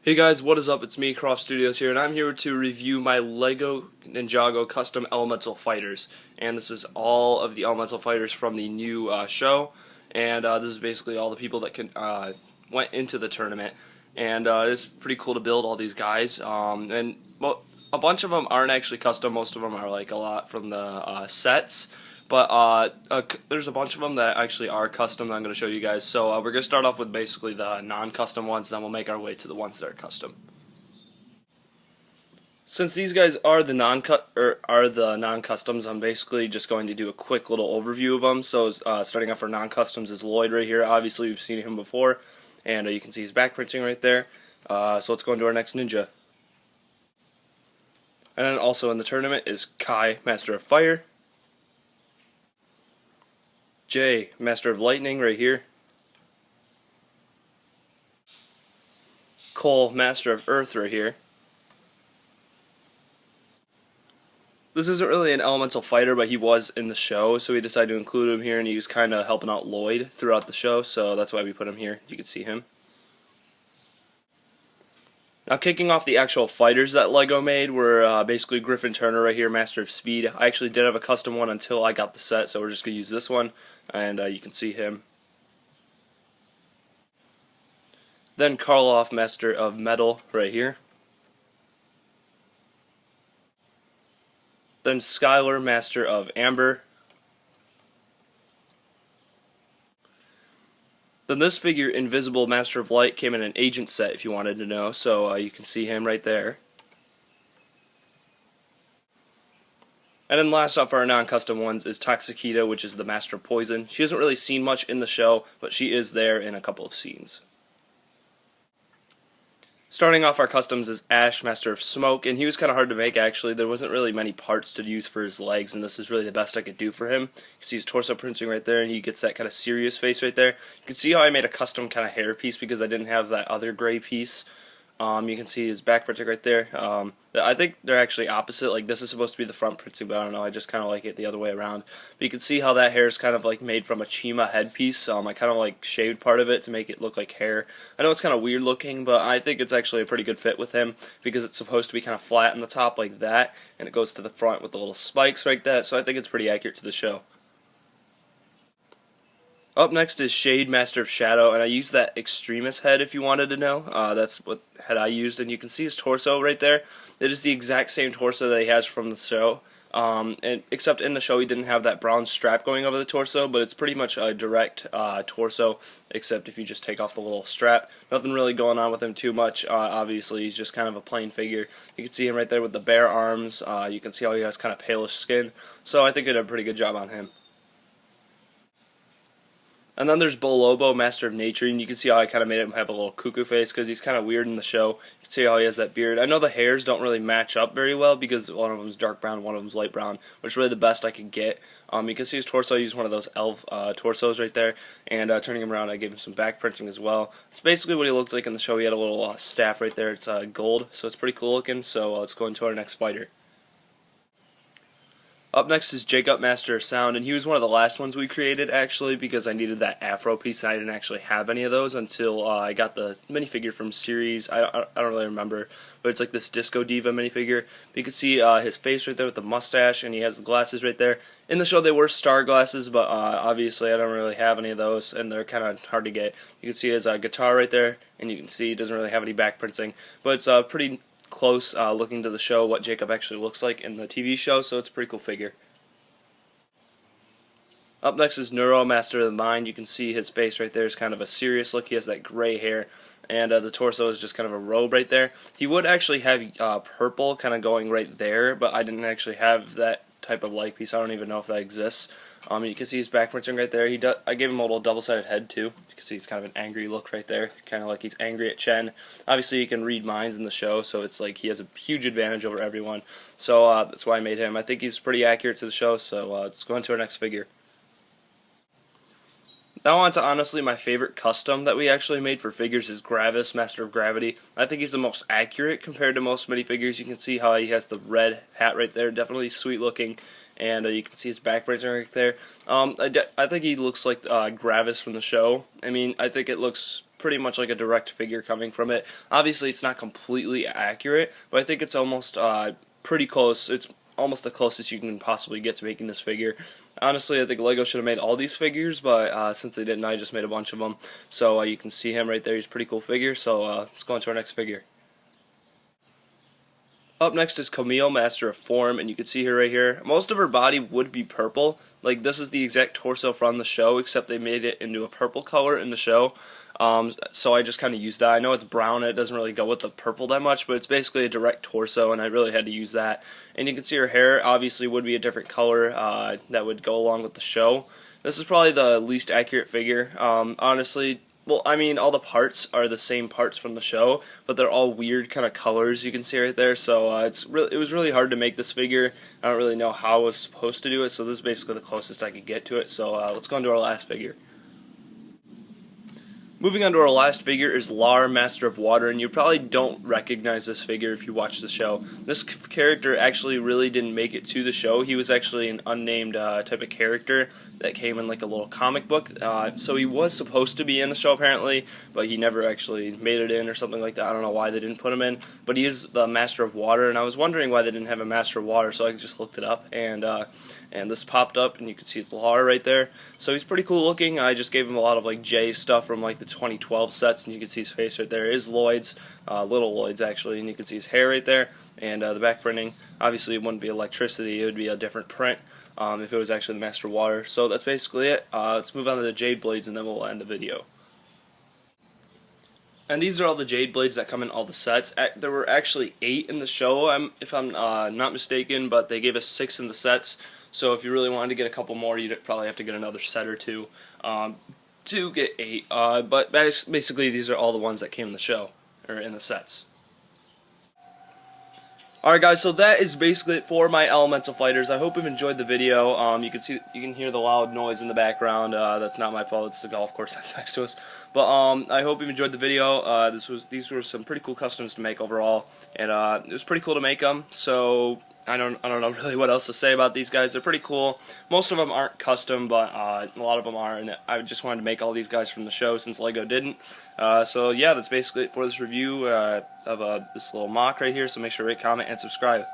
Hey guys, what is up? It's me, Karlof Studios here, and I'm here to review my LEGO Ninjago custom elemental fighters. And this is all of the elemental fighters from the new show, and this is basically all the people that went into the tournament. And it's pretty cool to build all these guys. A bunch of them aren't actually custom. Most of them are like a lot from the sets. But there's a bunch of them that actually are custom that I'm going to show you guys. So we're going to start off with basically the non-custom ones, then we'll make our way to the ones that are custom. Since these guys are the non-customs, I'm basically just going to do a quick little overview of them. So starting off for non-customs is Lloyd right here. Obviously we've seen him before, and you can see his back printing right there. So let's go into our next ninja. And then also in the tournament is Kai, Master of Fire. Jay, Master of Lightning, right here. Cole, Master of Earth, right here. This isn't really an elemental fighter, but he was in the show, so we decided to include him here, and he was kind of helping out Lloyd throughout the show, so that's why we put him here. You can see him. Now, kicking off the actual fighters that LEGO made were basically Griffin Turner right here, Master of Speed. I actually did have a custom one until I got the set, so we're just going to use this one, and you can see him. Then Karlof, Master of Metal, right here. Then Skylor, Master of Amber. Then this figure, Invisible Master of Light, came in an agent set if you wanted to know, so you can see him right there. And then last up for our non-custom ones is Toxikita, which is the Master of Poison. She hasn't really seen much in the show, but she is there in a couple of scenes. Starting off our customs is Ash, Master of Smoke, and he was kind of hard to make actually. There wasn't really many parts to use for his legs, and this is really the best I could do for him. You can see his torso printing right there, and he gets that kind of serious face right there. You can see how I made a custom kind of hair piece because I didn't have that other gray piece. You can see his back printing right there. I think they're actually opposite. Like this is supposed to be the front printing, but I don't know. I just kind of like it the other way around. But you can see how that hair is kind of like made from a Chima headpiece. I kind of like shaved part of it to make it look like hair. I know it's kind of weird looking, but I think it's actually a pretty good fit with him because it's supposed to be kind of flat in the top like that, and it goes to the front with the little spikes like that. So I think it's pretty accurate to the show. Up next is Shade, Master of Shadow, and I used that Extremis head if you wanted to know. That's what head I used, and you can see his torso right there. It is the exact same torso that he has from the show, except in the show he didn't have that brown strap going over the torso, but it's pretty much a direct torso, except if you just take off the little strap. Nothing really going on with him too much. Obviously, he's just kind of a plain figure. You can see him right there with the bare arms. You can see how he has kind of palish skin, so I think I did a pretty good job on him. And then there's Bolobo, Master of Nature, and you can see how I kind of made him have a little cuckoo face because he's kind of weird in the show. You can see how he has that beard. I know the hairs don't really match up very well because one of them's dark brown, one of them's light brown, which is really the best I could get. You can see his torso. I used one of those elf torsos right there, and turning him around, I gave him some back printing as well. It's basically what he looked like in the show. He had a little staff right there. It's gold, so it's pretty cool looking. So let's go into our next fighter. Up next is Jacob, Master of Sound, and he was one of the last ones we created, actually, because I needed that afro piece, and I didn't actually have any of those until I got the minifigure from series. I don't really remember, but it's like this Disco Diva minifigure. But you can see his face right there with the mustache, and he has the glasses right there. In the show, they were star glasses, but obviously I don't really have any of those, and they're kind of hard to get. You can see his guitar right there, and you can see he doesn't really have any back printing, but it's pretty close looking to the show what Jacob actually looks like in the TV show, so it's a pretty cool figure. Up next is Neuro, Master of the Mind. You can see his face right there is kind of a serious look. He has that gray hair, and the torso is just kind of a robe right there. He would actually have purple kind of going right there, but I didn't actually have that type of like piece. I don't even know if that exists. You can see his back printing right there. I gave him a little double-sided head too. You can see he's kind of an angry look right there, kind of like he's angry at Chen. Obviously, you can read minds in the show, so it's like he has a huge advantage over everyone. So that's why I made him. I think he's pretty accurate to the show. So let's go into our next figure. Now on to honestly my favorite custom that we actually made for figures is Gravis, Master of Gravity. I think he's the most accurate compared to most minifigures. You can see how he has the red hat right there, definitely sweet looking, and you can see his back printing right there. I think he looks like Gravis from the show. I mean, I think it looks pretty much like a direct figure coming from it. Obviously, it's not completely accurate, but I think it's almost pretty close. It's almost the closest you can possibly get to making this figure. Honestly, I think LEGO should have made all these figures, but since they didn't, I just made a bunch of them. So you can see him right there. He's a pretty cool figure. So let's go on to our next figure. Up next is Chamille, Master of Form, and you can see her right here. Most of her body would be purple. Like, this is the exact torso from the show, except they made it into a purple color in the show. So I just kind of used that. I know it's brown, it doesn't really go with the purple that much, but it's basically a direct torso, and I really had to use that. And you can see her hair obviously would be a different color that would go along with the show. This is probably the least accurate figure. Honestly, well, I mean, all the parts are the same parts from the show, but they're all weird kind of colors you can see right there, so it was really hard to make this figure. I don't really know how I was supposed to do it, so this is basically the closest I could get to it, so let's go on to our last figure. Moving on to our last figure is Lar, Master of Water, and you probably don't recognize this figure if you watch the show. This character actually really didn't make it to the show. He was actually an unnamed type of character that came in like a little comic book. So he was supposed to be in the show apparently, but he never actually made it in or something like that. I don't know why they didn't put him in, but he is the Master of Water, and I was wondering why they didn't have a Master of Water, so I just looked it up, and this popped up, and you can see it's Lar right there. So he's pretty cool looking. I just gave him a lot of like J stuff from like the 2012 sets, and you can see his face right there. It is Lloyd's, little Lloyd's actually, and you can see his hair right there, and the back printing. Obviously it wouldn't be electricity, it would be a different print if it was actually the Master Water. So that's basically it. Let's move on to the Jade Blades, and then we'll end the video. And these are all the Jade Blades that come in all the sets. There were actually 8 in the show, if I'm not mistaken, but they gave us 6 in the sets. So if you really wanted to get a couple more, you'd probably have to get another set or two to get 8. But basically, these are all the ones that came in the show, or in the sets. Alright guys, so that is basically it for my Elemental Fighters. I hope you've enjoyed the video. You can hear the loud noise in the background. That's not my fault, it's the golf course that's next to us. But I hope you've enjoyed the video. These were some pretty cool customs to make overall, and it was pretty cool to make them. So I don't know really what else to say about these guys. They're pretty cool. Most of them aren't custom, but a lot of them are, and I just wanted to make all these guys from the show since LEGO didn't. So yeah, that's basically it for this review of this little mock right here, so make sure to rate, comment, and subscribe.